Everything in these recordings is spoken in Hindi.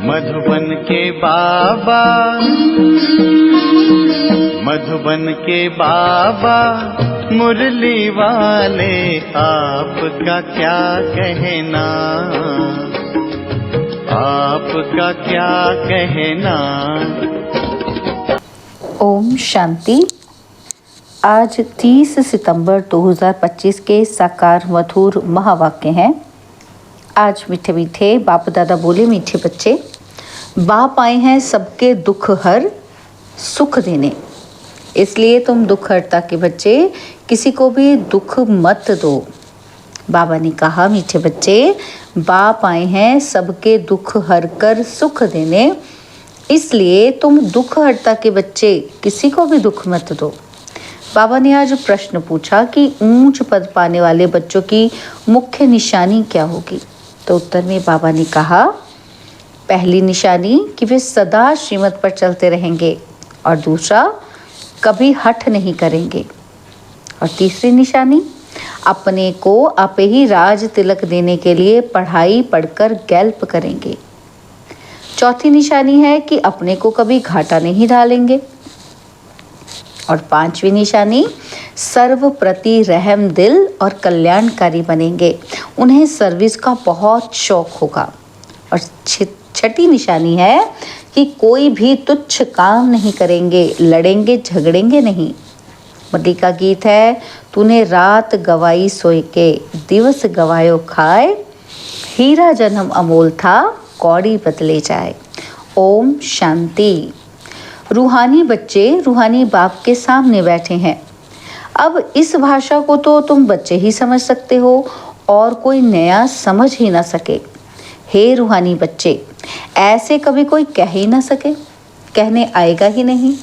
मधुबन के बाबा, मधुबन के बाबा मुरली वाले, आपका क्या कहना, आपका क्या कहना। ओम शांति। आज 30 सितंबर 2025 के साकार मधुर महावाक्य हैं। आज मीठे मीठे बाप दादा बोले, मीठे बच्चे, बाप आए हैं सबके दुख हर सुख देने, इसलिए तुम दुख हरता के बच्चे किसी को भी दुख मत दो। बाबा ने कहा, मीठे बच्चे, बाप आए हैं सबके दुख हर कर सुख देने, इसलिए तुम दुख हरता के बच्चे किसी को भी दुख मत दो। बाबा ने आज प्रश्न पूछा कि ऊंच पद पाने वाले बच्चों की मुख्य निशानी क्या होगी। तो उत्तर में बाबा ने कहा, पहली निशानी कि वे सदा श्रीमत पर चलते रहेंगे, और दूसरा कभी हठ नहीं करेंगे, और तीसरी निशानी अपने को आपे ही राज तिलक देने के लिए पढ़ाई पढ़कर गैल्प करेंगे। चौथी निशानी है कि अपने को कभी घाटा नहीं डालेंगे, और पांचवी निशानी सर्व प्रति रहम दिल और कल्याणकारी बनेंगे, उन्हें सर्विस का बहुत शौक होगा। और छठी निशानी है कि कोई भी तुच्छ काम नहीं करेंगे, लड़ेंगे झगड़ेंगे नहीं। मुरली का गीत है, तूने रात गवाई सोए के, दिवस गवायो खाए, हीरा जन्म अमोल था, कौड़ी बदले जाए। ओम शांति। रूहानी बच्चे रूहानी बाप के सामने बैठे हैं। अब इस भाषा को तो तुम बच्चे ही समझ सकते हो और कोई नया समझ ही ना सके। हे रूहानी बच्चे, ऐसे कभी कोई कह ही ना सके, कहने आएगा ही नहीं।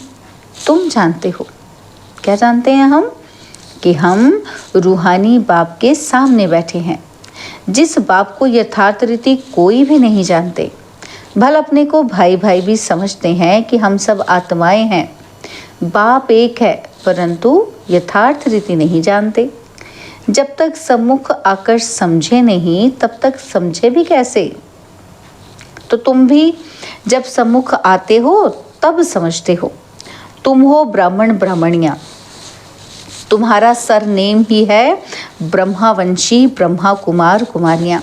तुम जानते हो, क्या जानते हैं हम? कि हम रूहानी बाप के सामने बैठे हैं, जिस बाप को यथार्थ रीति कोई भी नहीं जानते। भल अपने को भाई भाई भी समझते हैं कि हम सब आत्माएं हैं, बाप एक है, परंतु यथार्थ रीति नहीं जानते। जब तक सम्मुख आकर समझे नहीं, तब तक समझे भी कैसे? तो तुम भी जब सम्मुख आते हो तब समझते हो। तुम हो ब्राह्मण ब्राह्मणियाँ, तुम्हारा सरनेम ही है ब्रह्मावंशी ब्रह्मा कुमार कुमारियाँ।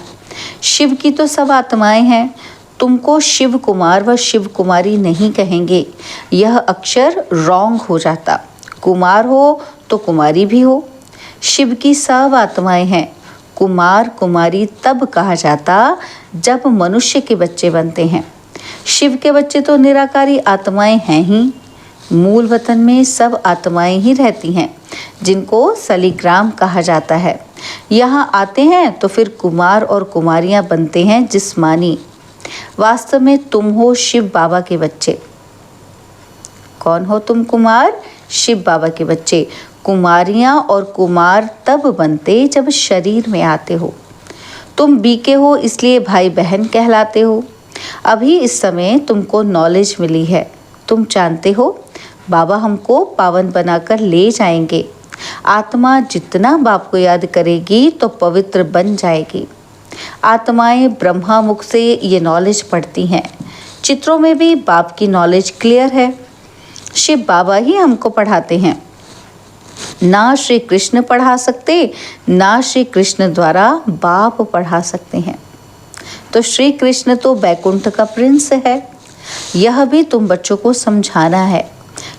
शिव की तो सब आत्माएं हैं, तुमको शिव कुमार व शिव कुमारी नहीं कहेंगे, यह अक्षर रॉन्ग हो जाता। कुमार हो तो कुमारी भी हो। शिव की सब आत्माएं हैं, कुमार कुमारी तब कहा जाता जब मनुष्य के बच्चे बनते हैं। शिव के बच्चे तो निराकारी आत्माएं हैं ही। मूल वतन में सब आत्माएं ही रहती हैं, जिनको सलीग्राम कहा जाता है। यहाँ आते हैं तो फिर कुमार और कुमारियाँ बनते हैं जिस्मानी। वास्तव में तुम हो शिव बाबा के बच्चे। कौन हो तुम? कुमार, शिव बाबा के बच्चे। कुमारियाँ और कुमार तब बनते जब शरीर में आते हो। तुम बीके हो, इसलिए भाई बहन कहलाते हो। अभी इस समय तुमको नॉलेज मिली है, तुम जानते हो बाबा हमको पावन बनाकर ले जाएंगे। आत्मा जितना बाप को याद करेगी तो पवित्र बन जाएगी। आत्माएं ब्रह्मा मुख से ये नॉलेज पढ़ती हैं। चित्रों में भी बाप की नॉलेज क्लियर है। शिव बाबा ही हमको पढ़ाते हैं, ना श्री कृष्ण पढ़ा सकते, ना श्री कृष्ण द्वारा बाप पढ़ा सकते हैं। तो श्री कृष्ण तो बैकुंठ का प्रिंस है, यह भी तुम बच्चों को समझाना है।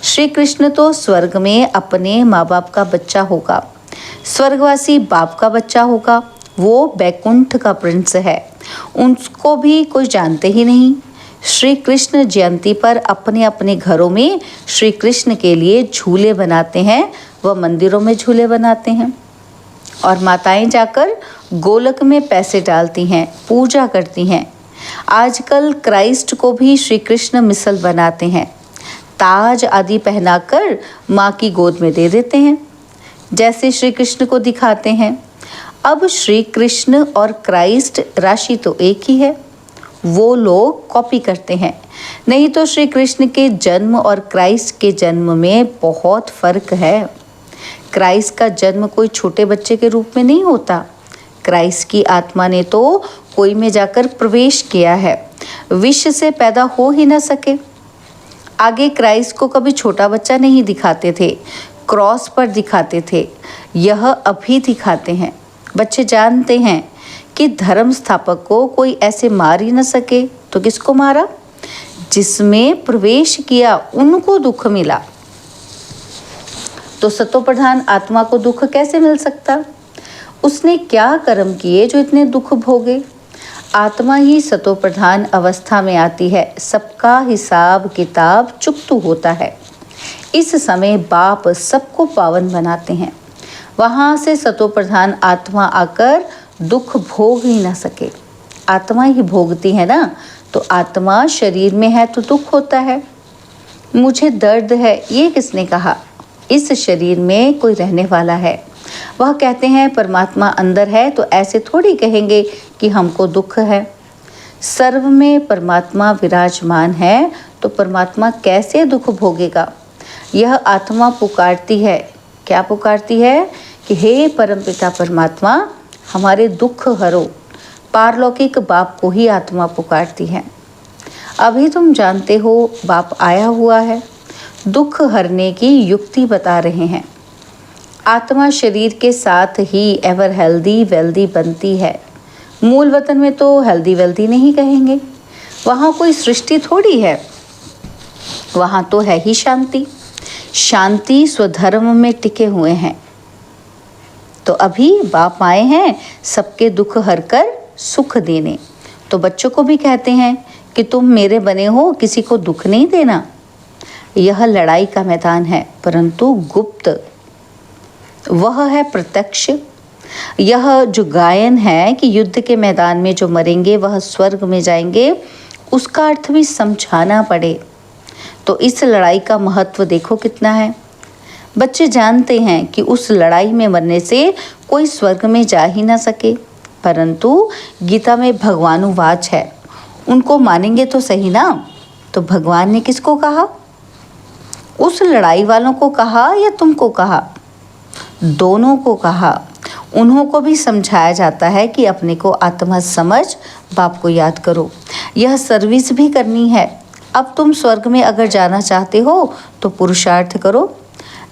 श्री कृष्ण तो स्वर्ग में अपने माँ बाप का बच्चा होगा, स्वर्गवासी बाप का बच्चा होगा। वो बैकुंठ का प्रिंस है, उनको भी कोई जानते ही नहीं। श्री कृष्ण जयंती पर अपने अपने घरों में श्री कृष्ण के लिए झूले बनाते हैं, व मंदिरों में झूले बनाते हैं, और माताएं जाकर गोलक में पैसे डालती हैं, पूजा करती हैं। आजकल क्राइस्ट को भी श्री कृष्ण मिसल बनाते हैं, ताज आदि पहनाकर माँ की गोद में दे देते हैं, जैसे श्री कृष्ण को दिखाते हैं। अब श्री कृष्ण और क्राइस्ट राशि तो एक ही है, वो लोग कॉपी करते हैं। नहीं तो श्री कृष्ण के जन्म और क्राइस्ट के जन्म में बहुत फर्क है। क्राइस्ट का जन्म कोई छोटे बच्चे के रूप में नहीं होता। क्राइस्ट की आत्मा ने तो कोई में जाकर प्रवेश किया है। विष से पैदा हो ही ना सके। आगे क्राइस्ट को कभी छोटा बच्चा नहीं दिखाते थे, क्रॉस पर दिखाते थे, यह अभी दिखाते हैं। बच्चे जानते हैं कि धर्म स्थापक को कोई ऐसे मार ही न सके, तो किसको मारा? जिसमें प्रवेश किया उनको दुख मिला। तो सतोप्रधान आत्मा को दुख कैसे मिल सकता? उसने क्या कर्म किए जो इतने दुख भोगे? आत्मा ही सतोप्रधान अवस्था में आती है, सबका हिसाब किताब चुकतू होता है। इस समय बाप सबको पावन बनाते हैं। वहाँ से सतोप्रधान आत्मा आकर दुख भोग ही ना सके। आत्मा ही भोगती है ना, तो आत्मा शरीर में है तो दुख होता है। मुझे दर्द है, ये किसने कहा? इस शरीर में कोई रहने वाला है। वह कहते हैं परमात्मा अंदर है, तो ऐसे थोड़ी कहेंगे कि हमको दुख है। सर्व में परमात्मा विराजमान है, तो परमात्मा कैसे दुख भोगेगा? यह आत्मा पुकारती है। क्या पुकारती है? कि हे परमपिता परमात्मा, हमारे दुख हरो। पारलौकिक बाप को ही आत्मा पुकारती है। अभी तुम जानते हो बाप आया हुआ है, दुख हरने की युक्ति बता रहे हैं। आत्मा शरीर के साथ ही एवर हेल्दी वेल्दी बनती है। मूल वतन में तो हेल्दी वेल्दी नहीं कहेंगे, वहाँ कोई सृष्टि थोड़ी है, वहाँ तो है ही शांति। शांति स्वधर्म में टिके हुए हैं। तो अभी बाप आए हैं सबके दुख हरकर सुख देने। तो बच्चों को भी कहते हैं कि तुम मेरे बने हो, किसी को दुख नहीं देना। यह लड़ाई का मैदान है, परंतु गुप्त। वह है प्रत्यक्ष। यह जो गायन है कि युद्ध के मैदान में जो मरेंगे वह स्वर्ग में जाएंगे, उसका अर्थ भी समझाना पड़े। तो इस लड़ाई का महत्व देखो कितना है। बच्चे जानते हैं कि उस लड़ाई में मरने से कोई स्वर्ग में जा ही ना सके, परंतु गीता में भगवानुवाच है, उनको मानेंगे तो सही ना। तो भगवान ने किसको कहा? उस लड़ाई वालों को कहा या तुमको कहा? दोनों को कहा। उन्हों को भी समझाया जाता है कि अपने को आत्मा समझ बाप को याद करो। यह सर्विस भी करनी है। अब तुम स्वर्ग में अगर जाना चाहते हो तो पुरुषार्थ करो।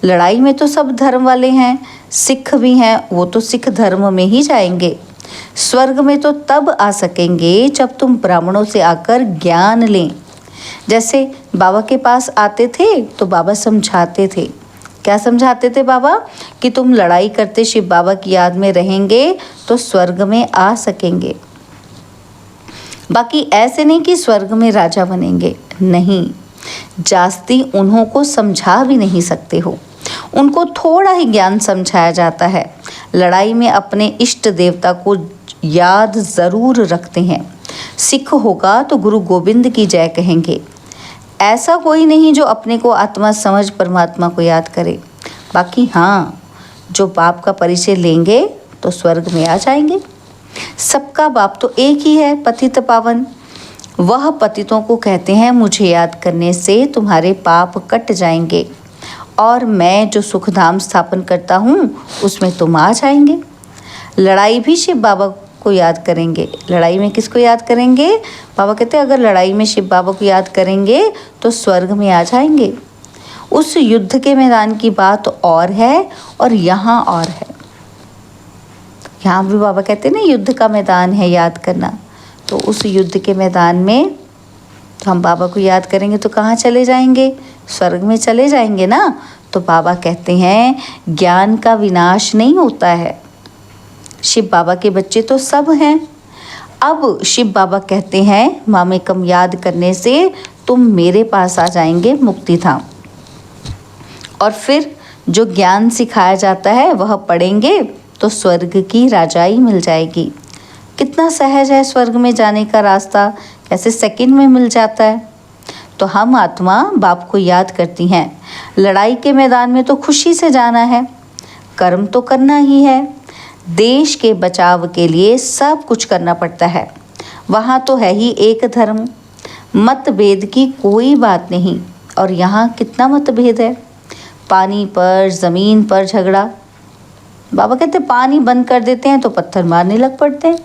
लड़ाई में तो सब धर्म वाले हैं, सिख भी हैं, वो तो सिख धर्म में ही जाएंगे। स्वर्ग में तो तब आ सकेंगे जब तुम ब्राह्मणों से आकर ज्ञान लें। जैसे बाबा के पास आते थे तो बाबा समझाते थे। क्या समझाते थे बाबा? कि तुम लड़ाई करते शिव बाबा की याद में रहेंगे तो स्वर्ग में आ सकेंगे। बाकी ऐसे नहीं कि स्वर्ग में राजा बनेंगे, नहीं। जास्ती उन्हों को समझा भी नहीं सकते हो, उनको थोड़ा ही ज्ञान समझाया जाता है। लड़ाई में अपने इष्ट देवता को याद ज़रूर रखते हैं। सिख होगा तो गुरु गोविंद की जय कहेंगे। ऐसा कोई नहीं जो अपने को आत्मा समझ परमात्मा को याद करे। बाकी हाँ, जो बाप का परिचय लेंगे तो स्वर्ग में आ जाएंगे। सबका बाप तो एक ही है, पतित पावन। वह पतितों को कहते हैं मुझे याद करने से तुम्हारे पाप कट जाएंगे, और मैं जो सुखधाम स्थापन करता हूँ उसमें तुम आ जाएंगे। लड़ाई भी शिव बाबा को याद करेंगे। लड़ाई में किसको याद करेंगे? बाबा कहते हैं अगर लड़ाई में शिव बाबा को याद करेंगे तो स्वर्ग में आ जाएंगे। उस युद्ध के मैदान की बात और है और यहाँ और है। यहाँ भी बाबा कहते हैं ना युद्ध का मैदान है याद करना। तो उस युद्ध के मैदान में तो हम बाबा को याद करेंगे तो कहाँ चले जाएंगे? स्वर्ग में चले जाएंगे ना। तो बाबा कहते हैं ज्ञान का विनाश नहीं होता है। शिव बाबा के बच्चे तो सब हैं। अब शिव बाबा कहते हैं मामेकम याद करने से तुम मेरे पास आ जाएंगे मुक्ति धाम। और फिर जो ज्ञान सिखाया जाता है वह पढ़ेंगे तो स्वर्ग की राजाई मिल जाएगी। कितना सहज है स्वर्ग में जाने का रास्ता, कैसे सेकंड में मिल जाता है। तो हम आत्मा बाप को याद करती हैं। लड़ाई के मैदान में तो खुशी से जाना है, कर्म तो करना ही है। देश के बचाव के लिए सब कुछ करना पड़ता है। वहाँ तो है ही एक धर्म, मतभेद की कोई बात नहीं। और यहाँ कितना मतभेद है, पानी पर ज़मीन पर झगड़ा। बाबा कहते पानी बंद कर देते हैं तो पत्थर मारने लग पड़ते हैं।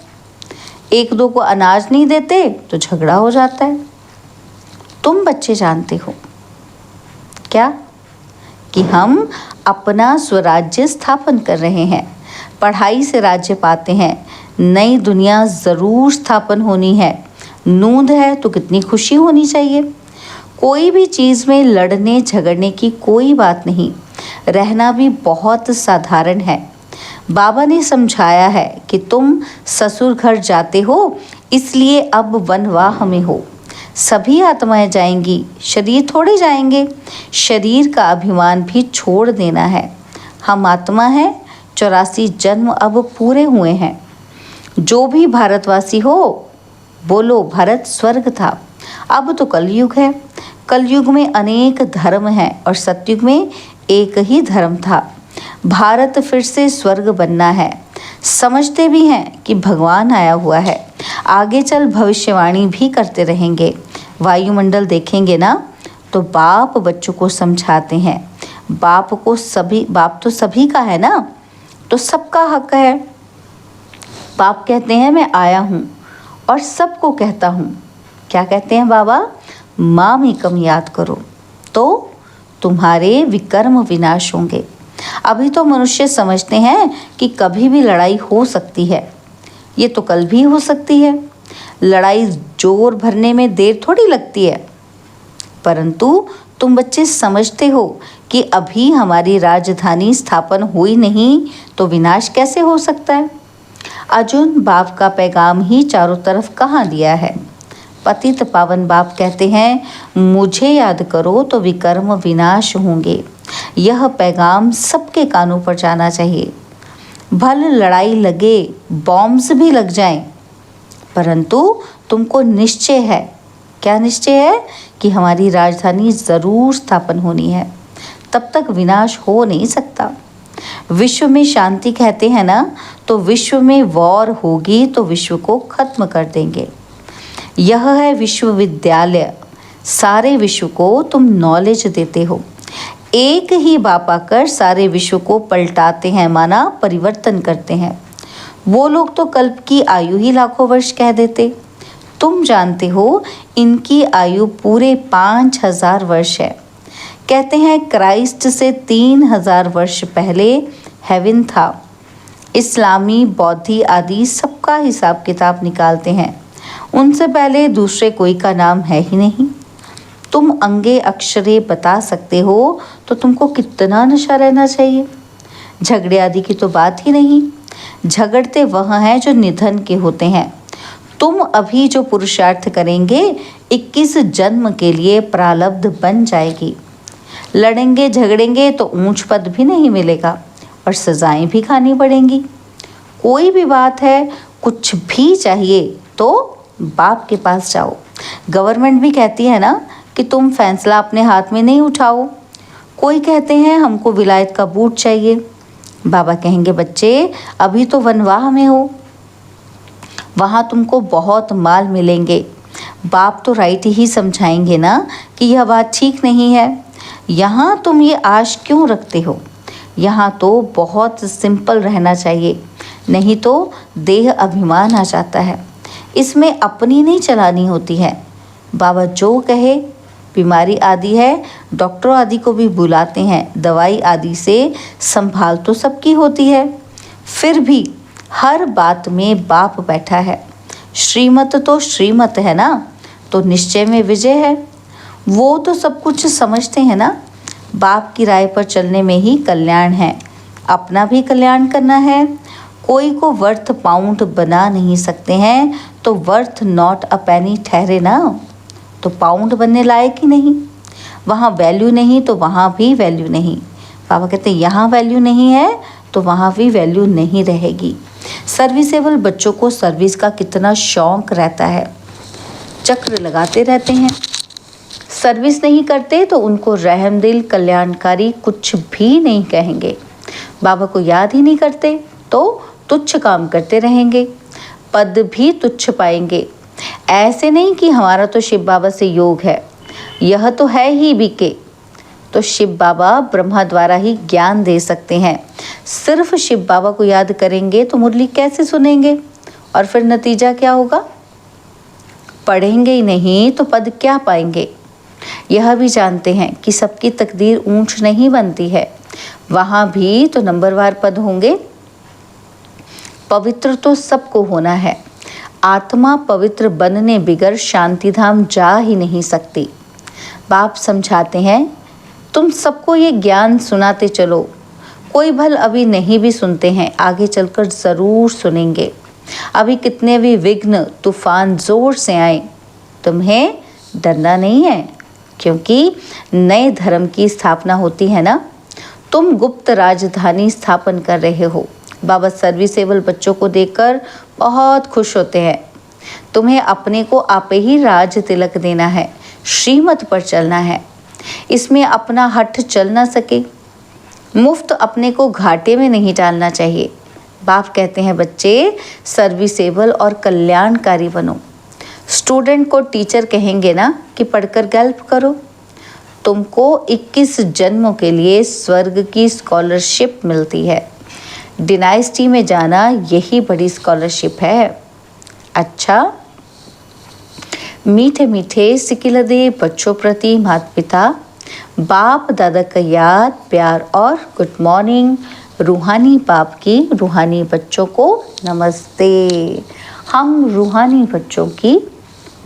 एक दो को अनाज नहीं देते तो झगड़ा हो जाता है। तुम बच्चे जानते हो क्या कि हम अपना स्वराज्य स्थापन कर रहे हैं, पढ़ाई से राज्य पाते हैं, नई दुनिया ज़रूर स्थापन होनी है। नूंद है तो कितनी खुशी होनी चाहिए। कोई भी चीज़ में लड़ने झगड़ने की कोई बात नहीं, रहना भी बहुत साधारण है। बाबा ने समझाया है कि तुम ससुर घर जाते हो, इसलिए अब वनवाह में हो। सभी आत्माएं जाएंगी, शरीर थोड़े जाएंगे। शरीर का अभिमान भी छोड़ देना है। हम आत्मा हैं, 84 जन्म अब पूरे हुए हैं। जो भी भारतवासी हो बोलो भारत स्वर्ग था, अब तो कलयुग है। कलयुग में अनेक धर्म हैं और सतयुग में एक ही धर्म था। भारत फिर से स्वर्ग बनना है। समझते भी हैं कि भगवान आया हुआ है। आगे चल भविष्यवाणी भी करते रहेंगे। वायुमंडल देखेंगे ना तो बाप बच्चों को समझाते हैं। बाप तो सभी का है ना, तो सबका हक है। बाप कहते हैं मैं आया हूँ और सबको कहता हूँ। क्या कहते हैं बाबा? माम एकम याद करो तो तुम्हारे विकर्म विनाश होंगे। अभी तो मनुष्य समझते हैं कि कभी भी लड़ाई हो सकती है, ये तो कल भी हो सकती है। लड़ाई जोर भरने में देर थोड़ी लगती है। परंतु तुम बच्चे समझते हो कि अभी हमारी राजधानी स्थापन हुई नहीं तो विनाश कैसे हो सकता है। अर्जुन, बाप का पैगाम ही चारों तरफ कहाँ दिया है। पतित पावन बाप कहते हैं मुझे याद करो तो विकर्म विनाश होंगे। यह पैगाम सबके कानों पर जाना चाहिए। भल लड़ाई लगे, बॉम्ब्स भी लग जाएं, परंतु तुमको निश्चय है। क्या निश्चय है? कि हमारी राजधानी ज़रूर स्थापन होनी है। तब तक विनाश हो नहीं सकता। विश्व में शांति कहते हैं ना, तो विश्व में वॉर होगी तो विश्व को खत्म कर देंगे। यह है विश्वविद्यालय। सारे विश्व को तुम नॉलेज देते हो। एक ही बाप आकर सारे विश्व को पलटाते हैं, माना परिवर्तन करते हैं। वो लोग तो कल्प की आयु ही लाखों वर्ष कह देते। तुम जानते हो इनकी आयु पूरे 5000 वर्ष है। कहते हैं क्राइस्ट से 3000 वर्ष पहले हेवन था। इस्लामी, बौद्धि आदि सबका हिसाब किताब निकालते हैं। उनसे पहले दूसरे कोई का नाम है ही नहीं। तुम अंगे अक्षरे बता सकते हो तो तुमको कितना नशा रहना चाहिए। झगड़े आदि की तो बात ही नहीं। झगड़ते वह हैं जो निधन के होते हैं। तुम अभी जो पुरुषार्थ करेंगे 21 जन्म के लिए प्रारब्ध बन जाएगी। लड़ेंगे झगड़ेंगे तो ऊंच पद भी नहीं मिलेगा और सजाएं भी खानी पड़ेंगी। कोई भी बात है, कुछ भी चाहिए तो बाप के पास जाओ। गवर्नमेंट भी कहती है ना कि तुम फैसला अपने हाथ में नहीं उठाओ। कोई कहते हैं हमको विलायत का बूट चाहिए। बाबा कहेंगे बच्चे अभी तो वनवाह में हो, वहाँ तुमको बहुत माल मिलेंगे। बाप तो राइट ही समझाएंगे ना कि यह बात ठीक नहीं है। यहाँ तुम ये आश क्यों रखते हो। यहाँ तो बहुत सिंपल रहना चाहिए, नहीं तो देह अभिमान आ जाता है। इसमें अपनी नहीं चलानी होती है। बाबा जो कहे, बीमारी आदि है, डॉक्टरों आदि को भी बुलाते हैं। दवाई आदि से संभाल तो सबकी होती है, फिर भी हर बात में बाप बैठा है। श्रीमत तो श्रीमत है ना, तो निश्चय में विजय है। वो तो सब कुछ समझते हैं ना। बाप की राय पर चलने में ही कल्याण है। अपना भी कल्याण करना है। कोई को वर्थ पाउंड बना नहीं सकते हैं तो वर्थ नॉट अ पेनी ठहरे ना, तो पाउंड बनने लायक ही नहीं। वहाँ वैल्यू नहीं तो वहाँ भी वैल्यू नहीं। बाबा कहते हैं यहाँ वैल्यू नहीं है तो वहाँ भी वैल्यू नहीं रहेगी। सर्विसेबल बच्चों को सर्विस का कितना शौक रहता है, चक्र लगाते रहते हैं। सर्विस नहीं करते तो उनको रहमदिल कल्याणकारी कुछ भी नहीं कहेंगे। बाबा को याद ही नहीं करते तो तुच्छ काम करते रहेंगे, पद भी तुच्छ पाएंगे। ऐसे नहीं कि हमारा तो शिव बाबा से योग है, यह तो है ही बीके। तो शिव बाबा ब्रह्मा द्वारा ही ज्ञान दे सकते हैं। सिर्फ शिव बाबा को याद करेंगे तो मुरली कैसे सुनेंगे और फिर नतीजा क्या होगा? पढ़ेंगे ही नहीं तो पद क्या पाएंगे। यह भी जानते हैं कि सबकी तकदीर ऊंच नहीं बनती है, वहां भी तो नंबरवार पद होंगे। पवित्र तो सबको होना है, आत्मा पवित्र बनने बिगर शांति धाम जा ही नहीं सकती। बाप समझाते हैं, तुम सबको ये ज्ञान सुनाते चलो। कोई भल अभी नहीं भी सुनते हैं, आगे चलकर ज़रूर सुनेंगे। अभी कितने भी विघ्न तूफान जोर से आए, तुम्हें डरना नहीं है, क्योंकि नए धर्म की स्थापना होती है ना। तुम गुप्त राजधानी स्थापन कर रहे हो। बाबा सर्विसेबल बच्चों को देखकर बहुत खुश होते हैं। तुम्हें अपने को आप ही राज तिलक देना है, श्रीमत पर चलना है। इसमें अपना हठ चल ना सके। मुफ्त अपने को घाटे में नहीं डालना चाहिए। बाप कहते हैं, बच्चे सर्विसेबल और कल्याणकारी बनो। स्टूडेंट को टीचर कहेंगे ना कि पढ़कर गल्प करो। तुमको 21 जन्मों के लिए स्वर्ग की स्कॉलरशिप मिलती है। डिनाइस्टी में जाना यही बड़ी स्कॉलरशिप है। अच्छा, मीठे मीठे सिकिलदे बच्चों प्रति माता पिता बाप दादा का याद, प्यार और गुड मॉर्निंग। रूहानी बाप की रूहानी बच्चों को नमस्ते। हम रूहानी बच्चों की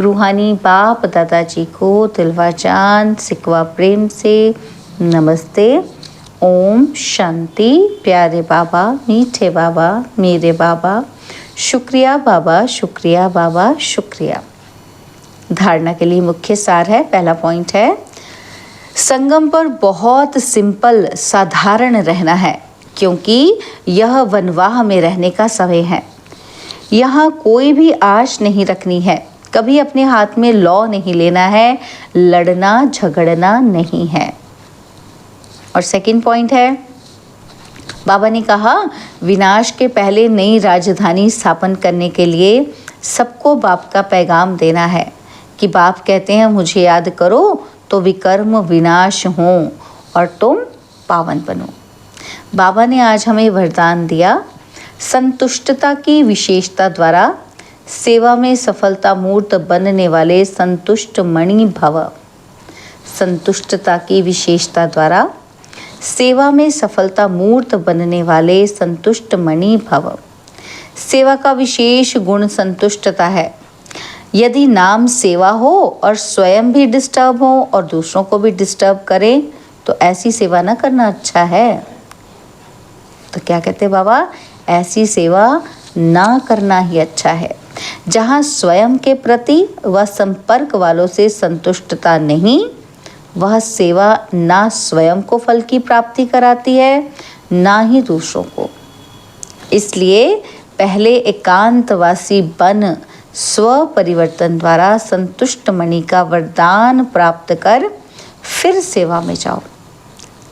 रूहानी बाप दादाजी को दिलवा जान सिकवा प्रेम से नमस्ते। ओम शांति। प्यारे बाबा, मीठे बाबा, मेरे बाबा, शुक्रिया बाबा, शुक्रिया बाबा, शुक्रिया। धारणा के लिए मुख्य सार है। पहला पॉइंट है, संगम पर बहुत सिंपल साधारण रहना है, क्योंकि यह वनवाह में रहने का समय है। यहाँ कोई भी आश नहीं रखनी है, कभी अपने हाथ में लॉ नहीं लेना है, लड़ना झगड़ना नहीं है। और सेकंड पॉइंट है, बाबा ने कहा विनाश के पहले नई राजधानी स्थापन करने के लिए सबको बाप का पैगाम देना है कि बाप कहते हैं, मुझे याद करो तो विकर्म विनाश हो और तुम पावन बनो। बाबा ने आज हमें वरदान दिया, संतुष्टता की विशेषता द्वारा सेवा में सफलता मूर्त बनने वाले संतुष्ट मणि भव। संतुष्टता की विशेषता द्वारा सेवा में सफलता मूर्त बनने वाले संतुष्ट मणि भव। सेवा का विशेष गुण संतुष्टता है। यदि नाम सेवा हो और स्वयं भी डिस्टर्ब हो और दूसरों को भी डिस्टर्ब करें, तो ऐसी सेवा न करना अच्छा है। तो क्या कहते बाबा, ऐसी सेवा ना करना ही अच्छा है। जहाँ स्वयं के प्रति व संपर्क वालों से संतुष्टता नहीं, वह सेवा ना स्वयं को फल की प्राप्ति कराती है, ना ही दूसरों को। इसलिए पहले एकांतवासी बन स्व परिवर्तन द्वारा संतुष्ट मणि का वरदान प्राप्त कर फिर सेवा में जाओ,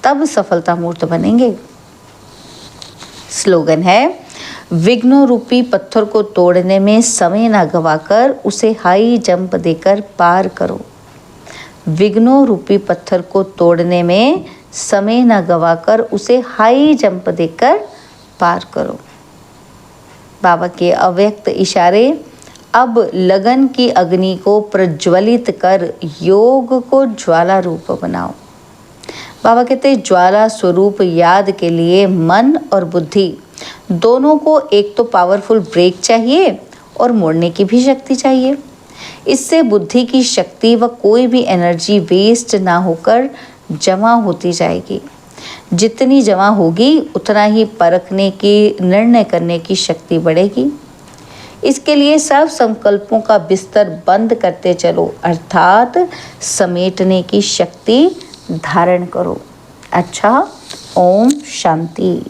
तब सफलता मूर्त बनेंगे। स्लोगन है, विघ्नों रूपी पत्थर को तोड़ने में समय ना गवाकर उसे हाई जंप देकर पार करो। विघ्नों रूपी पत्थर को तोड़ने में समय ना गवाकर उसे हाई जंप देकर पार करो। बाबा के अव्यक्त इशारे, अब लगन की अग्नि को प्रज्वलित कर योग को ज्वाला रूप बनाओ। बाबा कहते ज्वाला स्वरूप याद के लिए मन और बुद्धि दोनों को एक तो पावरफुल ब्रेक चाहिए और मोड़ने की भी शक्ति चाहिए। इससे बुद्धि की शक्ति व कोई भी एनर्जी वेस्ट ना होकर जमा होती जाएगी। जितनी जमा होगी उतना ही परखने की, निर्णय करने की शक्ति बढ़ेगी। इसके लिए सब संकल्पों का बिस्तर बंद करते चलो, अर्थात समेटने की शक्ति धारण करो। अच्छा, ओम शांति।